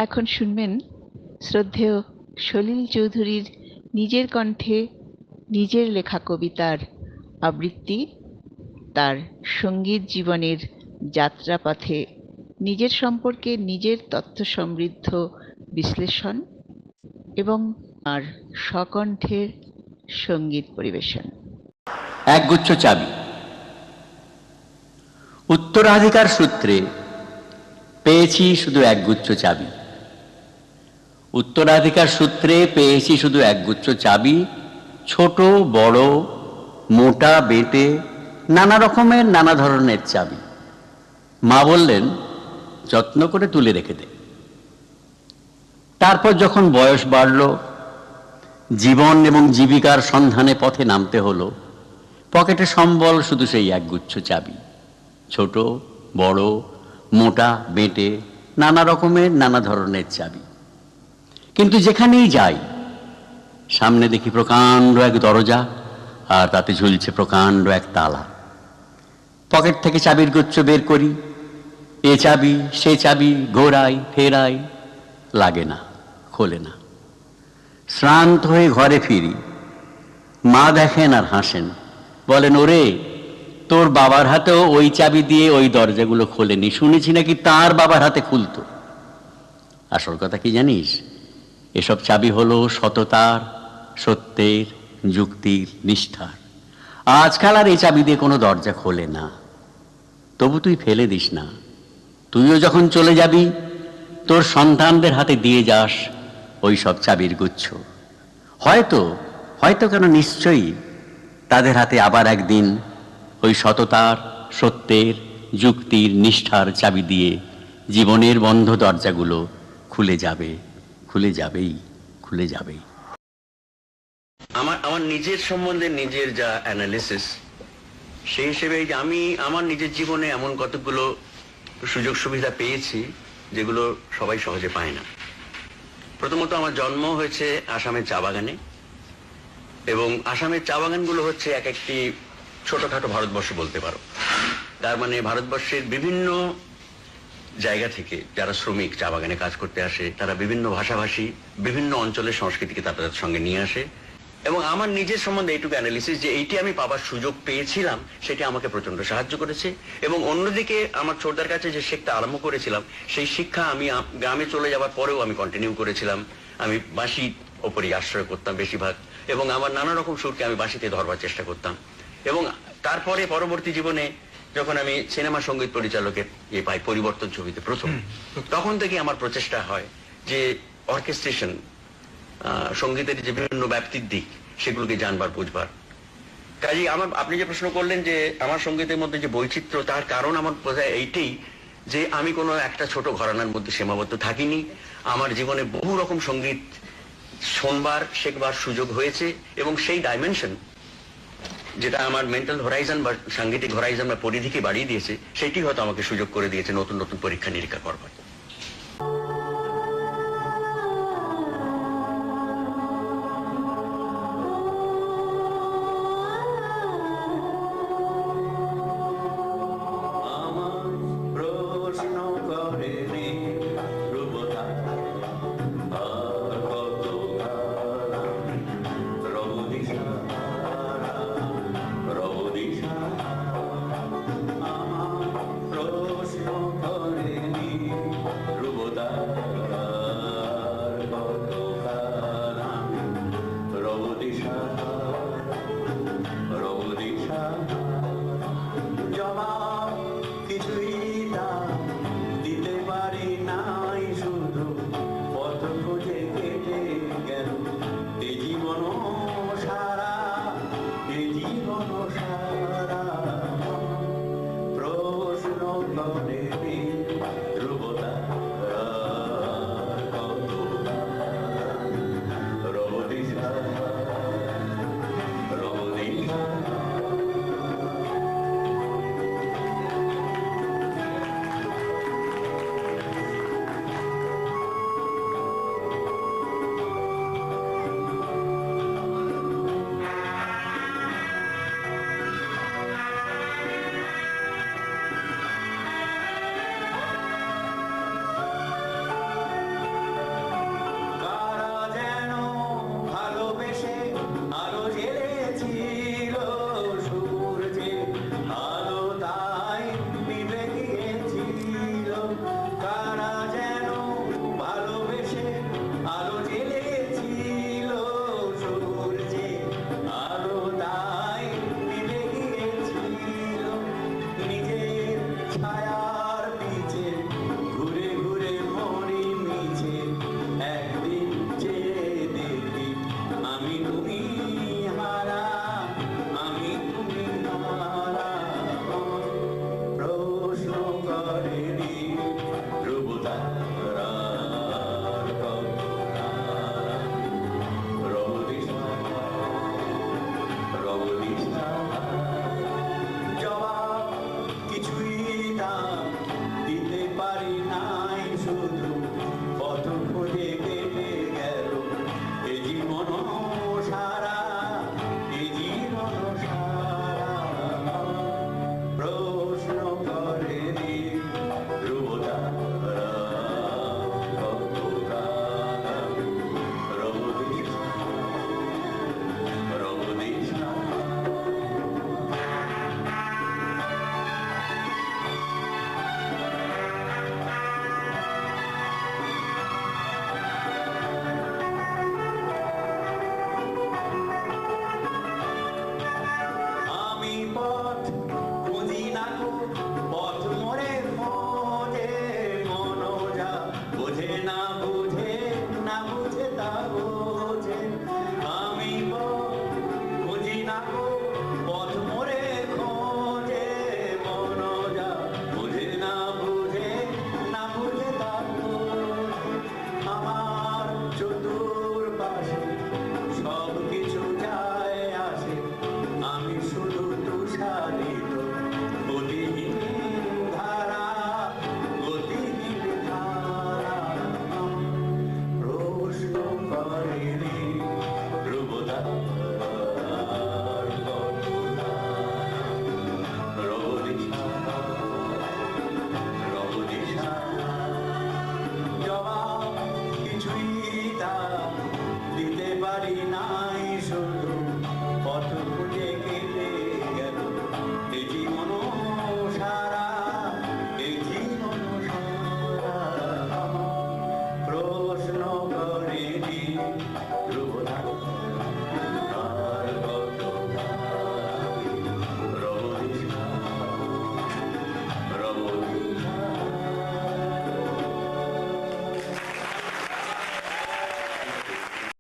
এখন শুনবেন শ্রদ্ধেয় সলিল চৌধুরীর নিজের কণ্ঠে নিজের লেখা কবিতার আবৃত্তি, তার সঙ্গীত জীবনের যাত্রাপথে নিজের সম্পর্কে নিজের তথ্য সমৃদ্ধ বিশ্লেষণ এবং আর স্বকণ্ঠের সঙ্গীত পরিবেশন। একগুচ্ছ চাবি। উত্তরাধিকার সূত্রে পেয়েছি শুধু একগুচ্ছ চাবি। উত্তরাধিকার সূত্রে পেয়েছি শুধু একগুচ্ছ চাবি, ছোট বড় মোটা বেটে নানা রকমের নানা ধরনের চাবি। মা বললেন, যত্ন করে তুলে রেখে দে। তারপর যখন বয়স বাড়ল, জীবন এবং জীবিকার সন্ধানে পথে নামতে হলো, পকেটে সম্বল শুধু সেই একগুচ্ছ চাবি, ছোট বড় মোটা বেটে নানা রকমের নানা ধরনের চাবি। কিন্তু যেখানেই যাই, সামনে দেখি প্রকাণ্ড এক দরজা, আর তাতে ঝুলছে প্রকাণ্ড এক তালা। পকেট থেকে চাবির গুচ্ছ বের করি, এ চাবি সে চাবি ঘোরাই ফেরাই, লাগে না, খোলে না। শ্রান্ত হয়ে ঘরে ফিরি, মা দেখেন আর হাসেন, বলেন, ওরে তোর বাবার হাতেও ওই চাবি দিয়ে ওই দরজাগুলো খোলেনি, শুনেছি নাকি তার বাবার হাতে খুলতো। আসল কথা কি জানিস? এসব চাবি হলো সততার, সত্যের, যুক্তির, নিষ্ঠার। আজকাল আর এই চাবি দিয়ে কোনো দরজা খোলে না। তবু তুই ফেলে দিস না। তুইও যখন চলে যাবি, তোর সন্তানদের হাতে দিয়ে যাস ওই সব চাবির গুচ্ছ। হয়তো হয়তো কেন নিশ্চয়ই তাদের হাতে আবার একদিন ওই সততার, সত্যের, যুক্তির, নিষ্ঠার চাবি দিয়ে জীবনের বন্ধ দরজাগুলো খুলে যাবে, খুলে যাবেই, খুলে যাবেই। আমার নিজের সম্বন্ধে নিজের যা অ্যানালিসিস, সেই হিসেবে আমি আমার নিজের জীবনে এমন কতগুলো সুযোগ সুবিধা পেয়েছি যেগুলো সবাই সহজে পায় না। প্রথমত, আমার জন্ম হয়েছে আসামের চা বাগানে, এবং আসামের চা বাগানগুলো হচ্ছে এক একটি ছোটখাটো ভারতবর্ষ বলতে পারো। তার মানে ভারতবর্ষের বিভিন্ন জায়গা থেকে যারা শ্রমিক চা বাগানে কাজ করতে আসে, তারা বিভিন্ন ভাষাভাষী, বিভিন্ন অঞ্চলের সংস্কৃতিকে তাদের সঙ্গে নিয়ে আসে। এবং আমার নিজের সম্বন্ধে এইটুকু অ্যানালিসিস যে এইটি আমি পাবার সুযোগ পেয়েছিলাম, সেটি আমাকে প্রচন্ড সাহায্য করেছে। এবং অন্যদিকে আমার ছোটদার কাছে যে শিক্ষা আরম্ভ করেছিলাম, সেই শিক্ষা আমি গ্রামে চলে যাওয়ার পরেও আমি কন্টিনিউ করেছিলাম। আমি বাঁশি ওপরই আশ্রয় করতাম বেশিরভাগ, এবং আমার নানা রকম সুরকে আমি বাঁশিতে ধরবার চেষ্টা করতাম। এবং তারপরে পরবর্তী জীবনে যখন আমি সিনেমা সঙ্গীত পরিচালকের পাই পরিবর্তন ছবিতে প্রথম, তখন থেকে আমার প্রচেষ্টা হয় যে অর্কেস্ট্রেশন, সঙ্গীতের যে বিভিন্ন ব্যাপ্তির দিক, সেগুলোকে জানবার বুঝবার। কাজেই আপনি যে প্রশ্ন করলেন যে আমার সঙ্গীতের মধ্যে যে বৈচিত্র্য, তার কারণ আমার বোধহয় এইটাই যে আমি কোনো একটা ছোট ঘরানার মধ্যে সীমাবদ্ধ থাকিনি। আমার জীবনে বহু রকম সঙ্গীত শোনবার, শেখবার সুযোগ হয়েছে, এবং সেই ডাইমেনশন যেটা আমার মেন্টাল হরাইজন বা সাংগীতিক হরাইজন বা পরিধিকে বাড়িয়ে দিয়েছে, সেটি হয়তো আমাকে সুযোগ করে দিয়েছে নতুন নতুন পরীক্ষা নিরীক্ষা করবার। না বুঝে তা